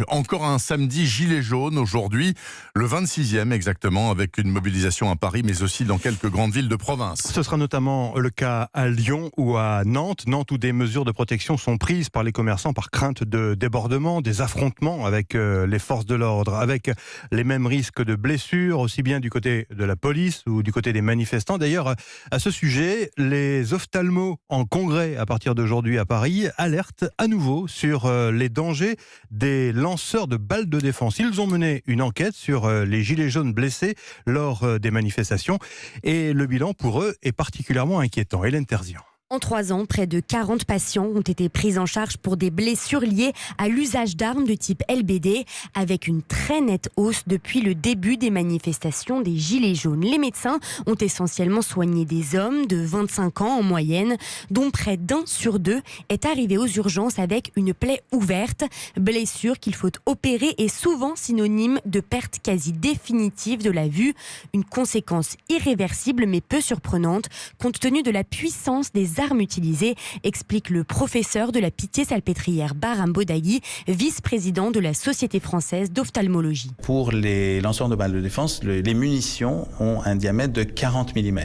Encore un samedi gilet jaune aujourd'hui, le 26e exactement, avec une mobilisation à Paris, mais aussi dans quelques grandes villes de province. Ce sera notamment le cas à Lyon ou à Nantes. Nantes où des mesures de protection sont prises par les commerçants par crainte de débordements, des affrontements avec les forces de l'ordre, avec les mêmes risques de blessures, aussi bien du côté de la police ou du côté des manifestants. D'ailleurs, à ce sujet, les ophtalmos en congrès à partir d'aujourd'hui à Paris alertent à nouveau sur les dangers des lanceurs de balles de défense. Ils ont mené une enquête sur les gilets jaunes blessés lors des manifestations et le bilan pour eux est particulièrement inquiétant. Hélène Terzian. En 3 ans, près de 40 patients ont été pris en charge pour des blessures liées à l'usage d'armes de type LBD, avec une très nette hausse depuis le début des manifestations des Gilets jaunes. Les médecins ont essentiellement soigné des hommes de 25 ans en moyenne, dont près d'1 sur 2 est arrivé aux urgences avec une plaie ouverte. Blessure qu'il faut opérer est souvent synonyme de perte quasi définitive de la vue, une conséquence irréversible mais peu surprenante compte tenu de la puissance des armes utilisées, explique le professeur de la Pitié-Salpêtrière Bahram Bodaghi, vice-président de la Société française d'ophtalmologie. Pour les lanceurs de balles de défense, les munitions ont un diamètre de 40 mm.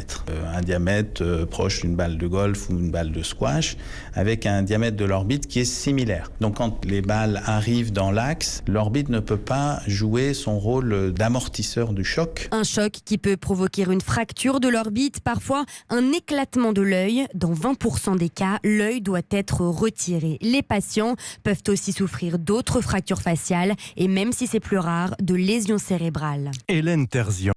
Un diamètre proche d'une balle de golf ou une balle de squash, avec un diamètre de l'orbite qui est similaire. Donc quand les balles arrivent dans l'axe, l'orbite ne peut pas jouer son rôle d'amortisseur du choc. Un choc qui peut provoquer une fracture de l'orbite, parfois un éclatement de l'œil. Dans 20% des cas, l'œil doit être retiré. Les patients peuvent aussi souffrir d'autres fractures faciales et même si c'est plus rare, de lésions cérébrales. Hélène Terzian.